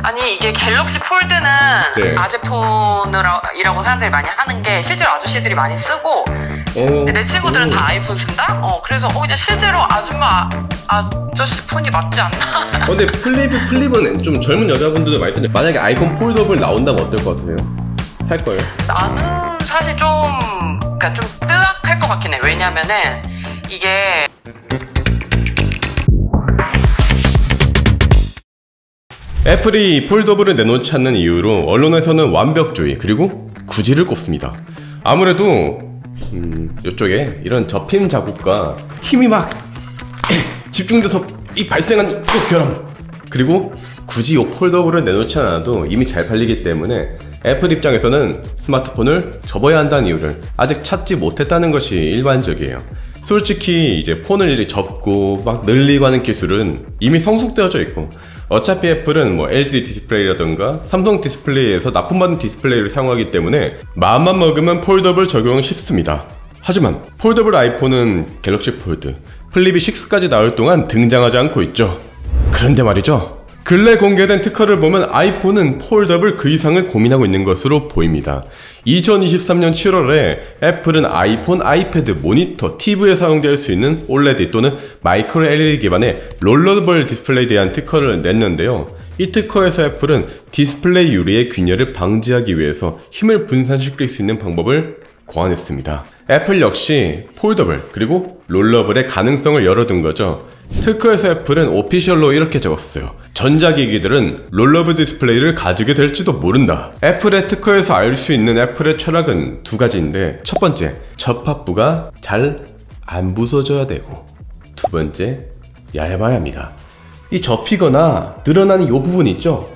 아니 이게 갤럭시 폴드는 네. 아재폰이라고 사람들이 많이 하는 게 실제로 아저씨들이 많이 쓰고 근데 내 친구들은 다 아이폰 쓴다? 그래서 그냥 실제로 아저씨 폰이 맞지 않나? 근데 플립은 좀 젊은 여자분들도 많이 쓰는데 만약에 아이폰 폴더블 나온다면 어떨 것 같으세요? 살 거예요? 나는 사실 그러니까 좀 뜨악할 것 같긴 해. 왜냐면은 이게 애플이 폴더블을 내놓지 않는 이유로 언론에서는 완벽주의 그리고 구지를 꼽습니다. 아무래도 이쪽에 이런 접힘 자국과 힘이 막 집중돼서 이 발생한 이 결함, 그리고 굳이 이 폴더블을 내놓지 않아도 이미 잘 팔리기 때문에 애플 입장에서는 스마트폰을 접어야 한다는 이유를 아직 찾지 못했다는 것이 일반적이에요. 솔직히 이제 폰을 이렇게 접고 막 늘리고 하는 기술은 이미 성숙되어져 있고, 어차피 애플은 뭐 LG 디스플레이라던가 삼성 디스플레이에서 납품받은 디스플레이를 사용하기 때문에 마음만 먹으면 폴더블 적용은 쉽습니다. 하지만 폴더블 아이폰은 갤럭시 폴드, 플립이 6까지 나올 동안 등장하지 않고 있죠. 그런데 말이죠, 근래 공개된 특허를 보면 아이폰은 폴더블 그 이상을 고민하고 있는 것으로 보입니다. 2023년 7월에 애플은 아이폰, 아이패드, 모니터, TV에 사용될 수 있는 OLED 또는 마이크로 LED 기반의 롤러블 디스플레이에 대한 특허를 냈는데요. 이 특허에서 애플은 디스플레이 유리의 균열을 방지하기 위해서 힘을 분산시킬 수 있는 방법을 고안했습니다. 애플 역시 폴더블 그리고 롤러블의 가능성을 열어둔 거죠. 특허에서 애플은 오피셜로 이렇게 적었어요. 전자기기들은 롤러블 디스플레이를 가지게 될지도 모른다. 애플의 특허에서 알 수 있는 애플의 철학은 두 가지인데, 첫 번째, 접합부가 잘 안 부서져야 되고, 두 번째, 얇아야 합니다. 이 접히거나 늘어나는 이 부분 있죠?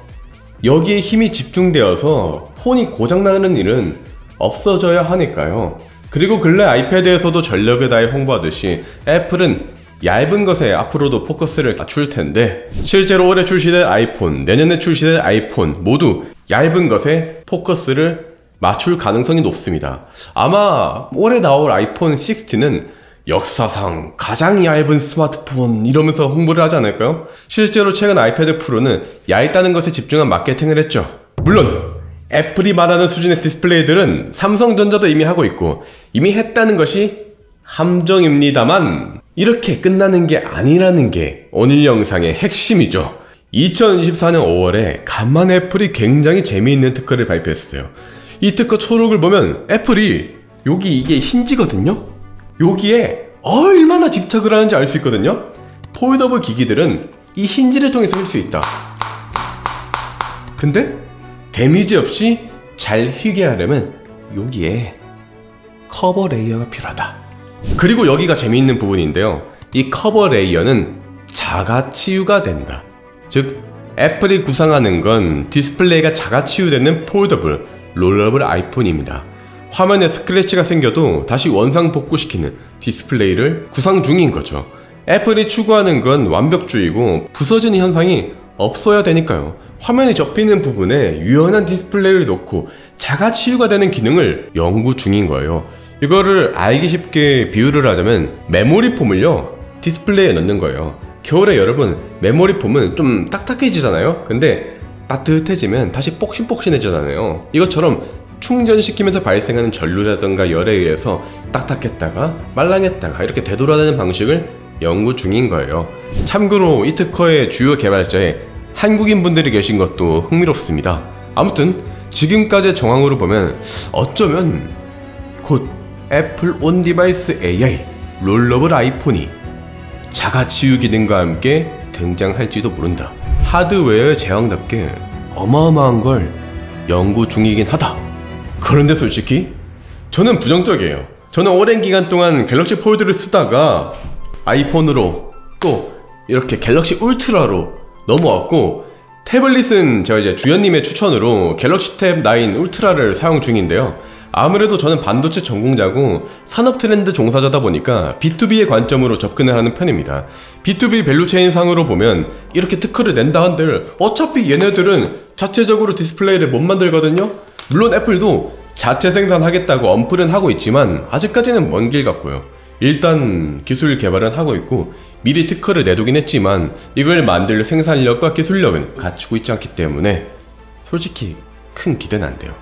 여기에 힘이 집중되어서 폰이 고장나는 일은 없어져야 하니까요. 그리고 근래 아이패드에서도 전력을 다해 홍보하듯이 애플은 얇은 것에 앞으로도 포커스를 맞출 텐데, 실제로 올해 출시될 아이폰, 내년에 출시될 아이폰 모두 얇은 것에 포커스를 맞출 가능성이 높습니다. 아마 올해 나올 아이폰 16는 역사상 가장 얇은 스마트폰 이러면서 홍보를 하지 않을까요? 실제로 최근 아이패드 프로는 얇다는 것에 집중한 마케팅을 했죠. 물론 애플이 말하는 수준의 디스플레이들은 삼성전자도 이미 하고 있고 이미 했다는 것이 함정입니다만, 이렇게 끝나는 게 아니라는 게 오늘 영상의 핵심이죠. 2024년 5월에 간만에 애플이 굉장히 재미있는 특허를 발표했어요. 이 특허 초록을 보면 애플이 여기 이게 힌지거든요? 여기에 얼마나 집착을 하는지 알 수 있거든요? 폴더블 기기들은 이 힌지를 통해서 할 수 있다. 근데 데미지 없이 잘 휘게 하려면 여기에 커버 레이어가 필요하다. 그리고 여기가 재미있는 부분인데요, 이 커버 레이어는 자가치유가 된다. 즉 애플이 구상하는 건 디스플레이가 자가치유되는 폴더블, 롤러블 아이폰입니다. 화면에 스크래치가 생겨도 다시 원상 복구시키는 디스플레이를 구상 중인 거죠. 애플이 추구하는 건 완벽주의고 부서지는 현상이 없어야 되니까요. 화면이 접히는 부분에 유연한 디스플레이를 놓고 자가치유가 되는 기능을 연구 중인 거예요. 이거를 알기 쉽게 비유를 하자면 메모리 폼을요 디스플레이에 넣는 거예요. 겨울에 여러분 메모리 폼은 좀 딱딱해지잖아요. 근데 따뜻해지면 다시 폭신폭신해지잖아요. 이것처럼 충전시키면서 발생하는 전류라던가 열에 의해서 딱딱했다가 말랑했다가 이렇게 되돌아가는 방식을 연구 중인 거예요. 참고로 이 특허의 주요 개발자에 한국인 분들이 계신 것도 흥미롭습니다. 아무튼 지금까지의 정황으로 보면 어쩌면 곧 애플 온 디바이스 AI 롤러블 아이폰이 자가치유 기능과 함께 등장할지도 모른다. 하드웨어의 제왕답게 어마어마한 걸 연구 중이긴 하다. 그런데 솔직히 저는 부정적이에요. 저는 오랜 기간 동안 갤럭시 폴드를 쓰다가 아이폰으로 또 이렇게 갤럭시 울트라로 넘어왔고, 태블릿은 제가 이제 주연님의 추천으로 갤럭시 탭 9 울트라를 사용 중인데요. 아무래도 저는 반도체 전공자고 산업 트렌드 종사자다 보니까 B2B의 관점으로 접근을 하는 편입니다. B2B 밸류체인 상으로 보면 이렇게 특허를 낸다 한들 어차피 얘네들은 자체적으로 디스플레이를 못 만들거든요. 물론 애플도 자체 생산하겠다고 언플은 하고 있지만 아직까지는 먼 길 같고요. 일단 기술 개발은 하고 있고 미리 특허를 내두긴 했지만 이걸 만들 생산력과 기술력은 갖추고 있지 않기 때문에 솔직히 큰 기대는 안 돼요.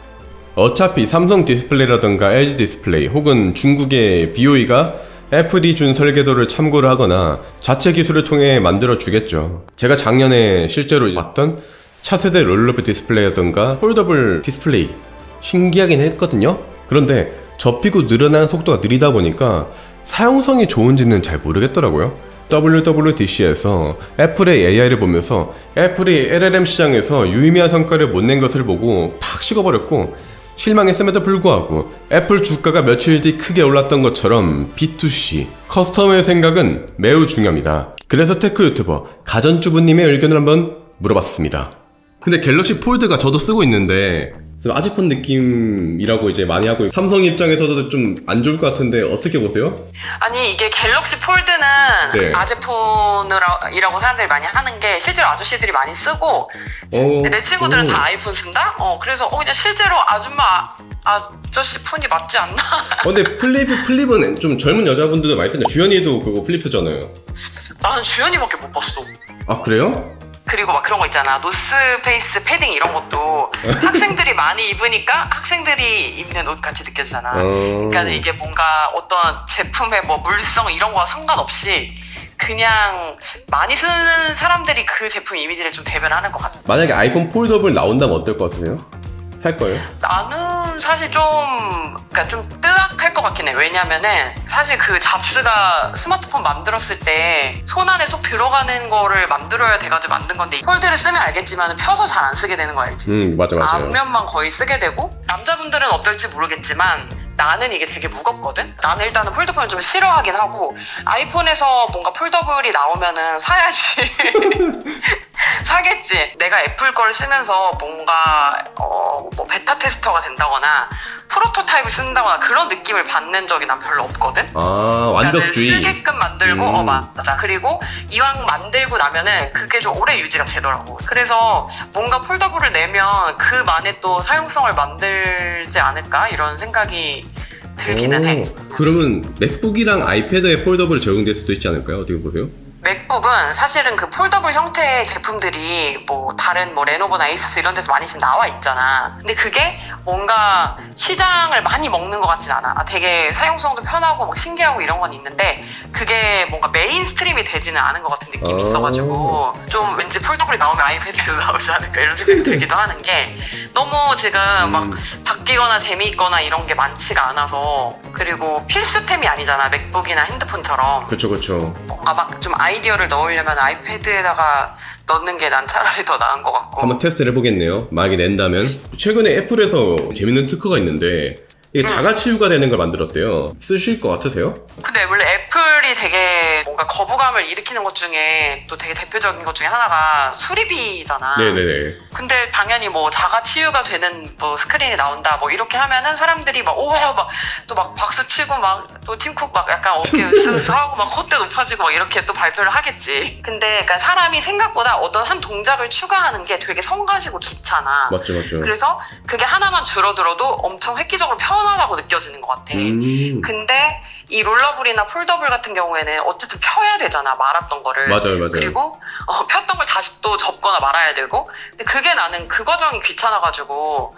어차피 삼성 디스플레이라던가 LG 디스플레이 혹은 중국의 BOE가 애플이 준 설계도를 참고를 하거나 자체 기술을 통해 만들어 주겠죠. 제가 작년에 실제로 봤던 차세대 롤러브 디스플레이라던가 폴더블 디스플레이 신기하긴 했거든요. 그런데 접히고 늘어나는 속도가 느리다 보니까 사용성이 좋은지는 잘 모르겠더라고요. WWDC에서 애플의 AI를 보면서 애플이 LLM 시장에서 유의미한 성과를 못 낸 것을 보고 팍 식어버렸고 실망했음에도 불구하고 애플 주가가 며칠 뒤 크게 올랐던 것처럼 B2C, 커스터머의 생각은 매우 중요합니다. 그래서 테크 유튜버 가전주부님의 의견을 한번 물어봤습니다. 근데 갤럭시 폴드가 저도 쓰고 있는데 아지폰 느낌이라고 이제 많이 하고 삼성 입장에서도 좀 안 좋을 것 같은데 어떻게 보세요? 아니 이게 갤럭시 폴드는 네. 아재폰이라고 사람들이 많이 하는 게 실제로 아저씨들이 많이 쓰고 근데 내 친구들은 다 아이폰 쓴다? 그래서 그냥 실제로 아저씨 폰이 맞지 않나? 근데 플립은 좀 젊은 여자분들도 많이 쓰죠. 주연이도 그거 플립 쓰잖아요. 나는 주연이밖에 못 봤어. 아 그래요? 그리고 막 그런 거 있잖아. 노스페이스 패딩 이런 것도 학생들이 많이 입으니까 학생들이 입는 옷 같이 느껴지잖아. 그러니까 이게 뭔가 어떤 제품의 뭐 물성 이런 거와 상관없이 그냥 많이 쓰는 사람들이 그 제품 이미지를 좀 대변하는 것 같아. 만약에 아이폰 폴더블 나온다면 어떨 것 같으세요? 살 거예요? 나는 사실 그러니까 좀 뜨악할 것 같긴 해. 왜냐면은 사실 그 잡스가 스마트폰 만들었을 때 손 안에 쏙 들어가는 거를 만들어야 돼가지고 만든 건데 폴드를 쓰면 알겠지만 펴서 잘 안 쓰게 되는 거 알지? 맞아. 앞면만 거의 쓰게 되고 남자분들은 어떨지 모르겠지만 나는 이게 되게 무겁거든? 나는 일단은 폴더블을 좀 싫어하긴 하고 아이폰에서 뭔가 폴더블이 나오면은 사야지. 사겠지. 내가 애플 거를 쓰면서 뭔가 뭐 베타 테스터가 된다거나 프로토타입을 쓴다거나 그런 느낌을 받는 적이 난 별로 없거든. 완벽주의. 그러니까 쓰게끔 만들고 맞아. 그리고 이왕 만들고 나면은 그게 좀 오래 유지가 되더라고. 그래서 뭔가 폴더블을 내면 그만의 또 사용성을 만들지 않을까 이런 생각이 들기는 해. 그러면 맥북이랑 아이패드에 폴더블이 적용될 수도 있지 않을까요? 어떻게 보세요? 맥북은 사실은 그 폴더블 형태의 제품들이 뭐 다른 뭐 레노버나 에이수스 이런 데서 많이 지금 나와 있잖아. 근데 그게 뭔가 시장을 많이 먹는 것 같진 않아. 되게 사용성도 편하고 막 신기하고 이런 건 있는데 그게 뭔가 메인스트림이 되지는 않은 것 같은 느낌이 있어가지고 좀 왠지 폴더블이 나오면 아이패드도 나오지 않을까 이런 생각이 들기도 하는 게 너무 지금 막 바뀌거나 재미있거나 이런 게 많지가 않아서 그리고 필수템이 아니잖아. 맥북이나 핸드폰처럼. 그렇죠. 뭔가 막 좀 아이디어를 넣으려면 아이패드에다가 넣는 게 난 차라리 더 나은 것 같고. 한번 테스트를 해보겠네요. 만약에 낸다면. 최근에 애플에서 재밌는 특허가 있는데 이게 자가치유가 되는 걸 만들었대요. 쓰실 것 같으세요? 근데 원래 애플이 되게 뭔가 거부감을 일으키는 것 중에 또 되게 대표적인 것 중에 하나가 수리비잖아. 네네네. 근데 당연히 뭐 자가치유가 되는 뭐 스크린이 나온다 뭐 이렇게 하면은 사람들이 막 오와 막 또 막 박수 치고 막 또 팀쿡 막 약간 어깨 으스스하고 막 콧대 높아지고 막 이렇게 또 발표를 하겠지. 근데 그러니까 사람이 생각보다 어떤 한 동작을 추가하는 게 되게 성가시고 귀찮아. 맞죠. 그래서 그게 하나만 줄어들어도 엄청 획기적으로 편하다고 느껴지는 것 같아. 근데 이 롤러블이나 폴더블 같은 경우에는 어쨌든 펴야 되잖아. 말았던 거를. 맞아요. 그리고 폈던 걸 다시 또 접거나 말아야 되고. 근데 그게 나는 그 과정이 귀찮아가지고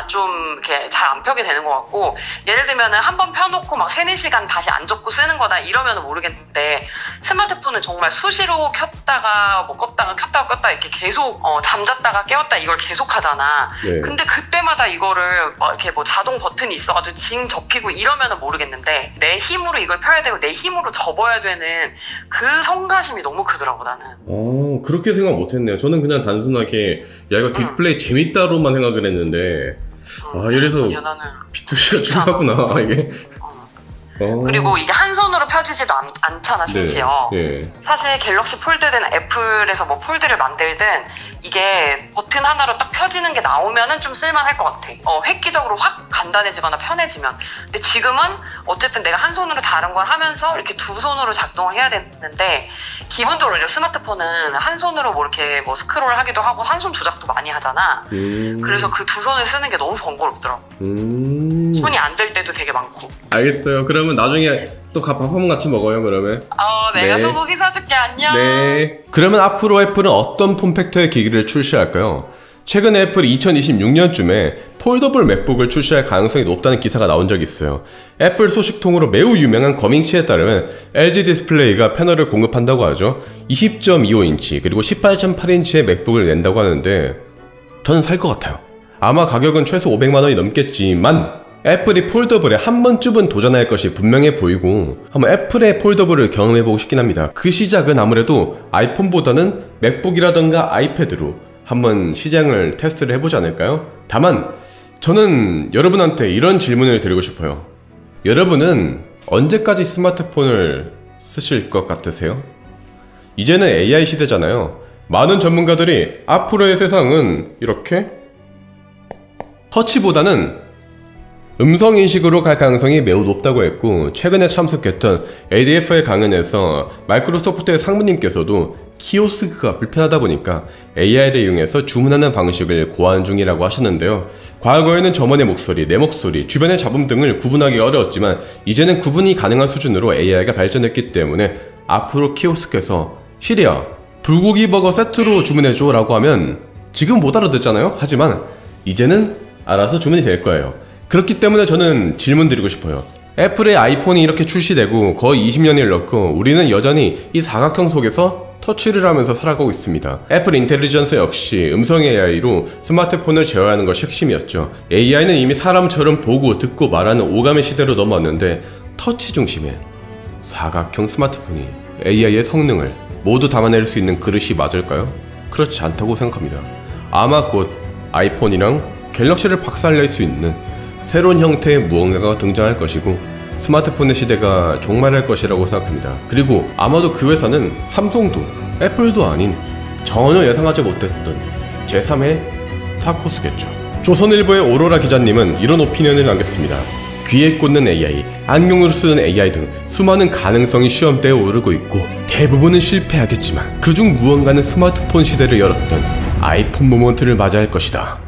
좀 이렇게 잘 안 펴게 되는 것 같고. 예를 들면은 한번 펴놓고 막 3-4시간 다시 안 접고 쓰는 거다 이러면은 모르겠는데 스마트폰은 정말 수시로 켰다가 뭐 껐다가 켰다가 이렇게 계속 잠잤다가 깨웠다 이걸 계속 하잖아. 네. 근데 그때마다 이거를 막 이렇게 뭐 자동 버튼이 있어가지고 징 접히고 이러면은 모르겠는데 내 힘으로 이걸 펴야 되고 내 힘으로 접어야 되는 그 성가심이 너무 크더라고 나는. 그렇게 생각 못했네요. 저는 그냥 단순하게 야 이거 디스플레이 재밌다로만 생각을 했는데 이래서 나는 B2C가 중요하구나 이게. 그리고 이게 한 손으로 펴지지도 않잖아 심지어. 네. 사실 갤럭시 폴드든 애플에서 뭐 폴드를 만들든 이게 버튼 하나로 딱 펴지는 게 나오면은 좀 쓸만할 것 같아. 획기적으로 확 간단해지거나 편해지면. 근데 지금은 어쨌든 내가 한 손으로 다른 걸 하면서 이렇게 두 손으로 작동을 해야 되는데 기본적으로 이제 스마트폰은 한 손으로 뭐 이렇게 뭐 스크롤 하기도 하고 한 손 조작도 많이 하잖아. 그래서 그 두 손을 쓰는 게 너무 번거롭더라고. 손이 안 될 때도 되게 많고. 알겠어요. 그러면 나중에 또 밥 한번 같이 먹어요, 그러면. 내가 네. 소고기 사줄게. 안녕. 네. 그러면 앞으로 애플은 어떤 폼팩터의 기기를 출시할까요? 최근에 애플이 2026년쯤에 폴더블 맥북을 출시할 가능성이 높다는 기사가 나온 적이 있어요. 애플 소식통으로 매우 유명한 거밍치에 따르면 LG 디스플레이가 패널을 공급한다고 하죠. 20.25인치 그리고 18.8인치의 맥북을 낸다고 하는데 저는 살 것 같아요. 아마 가격은 최소 500만원이 넘겠지만 애플이 폴더블에 한 번쯤은 도전할 것이 분명해 보이고 한번 애플의 폴더블을 경험해보고 싶긴 합니다. 그 시작은 아무래도 아이폰보다는 맥북이라던가 아이패드로 한번 시장을 테스트를 해보지 않을까요? 다만 저는 여러분한테 이런 질문을 드리고 싶어요. 여러분은 언제까지 스마트폰을 쓰실 것 같으세요? 이제는 AI 시대잖아요. 많은 전문가들이 앞으로의 세상은 이렇게 터치보다는 음성인식으로 갈 가능성이 매우 높다고 했고, 최근에 참석했던 ADF의 강연에서 마이크로소프트의 상무님께서도 키오스크가 불편하다 보니까 AI를 이용해서 주문하는 방식을 고안 중이라고 하셨는데요. 과거에는 저만의 목소리, 내 목소리, 주변의 잡음 등을 구분하기 어려웠지만 이제는 구분이 가능한 수준으로 AI가 발전했기 때문에 앞으로 키오스크에서 시리야, 불고기 버거 세트로 주문해줘 라고 하면 지금 못 알아듣잖아요? 하지만 이제는 알아서 주문이 될 거예요. 그렇기 때문에 저는 질문 드리고 싶어요. 애플의 아이폰이 이렇게 출시되고 거의 20년이 흘렀고 우리는 여전히 이 사각형 속에서 터치를 하면서 살아가고 있습니다. 애플 인텔리전스 역시 음성 AI로 스마트폰을 제어하는 것이 핵심이었죠. AI는 이미 사람처럼 보고 듣고 말하는 오감의 시대로 넘어왔는데 터치 중심의 사각형 스마트폰이 AI의 성능을 모두 담아낼 수 있는 그릇이 맞을까요? 그렇지 않다고 생각합니다. 아마 곧 아이폰이랑 갤럭시를 박살낼 수 있는 새로운 형태의 무언가가 등장할 것이고 스마트폰의 시대가 종말할 것이라고 생각합니다. 그리고 아마도 그 회사는 삼성도 애플도 아닌 전혀 예상하지 못했던 제3의 타코스겠죠. 조선일보의 오로라 기자님은 이런 오피니언을 남겼습니다. 귀에 꽂는 AI, 안경으로 쓰는 AI 등 수많은 가능성이 시험대에 오르고 있고 대부분은 실패하겠지만 그중 무언가는 스마트폰 시대를 열었던 아이폰 모먼트를 맞이할 것이다.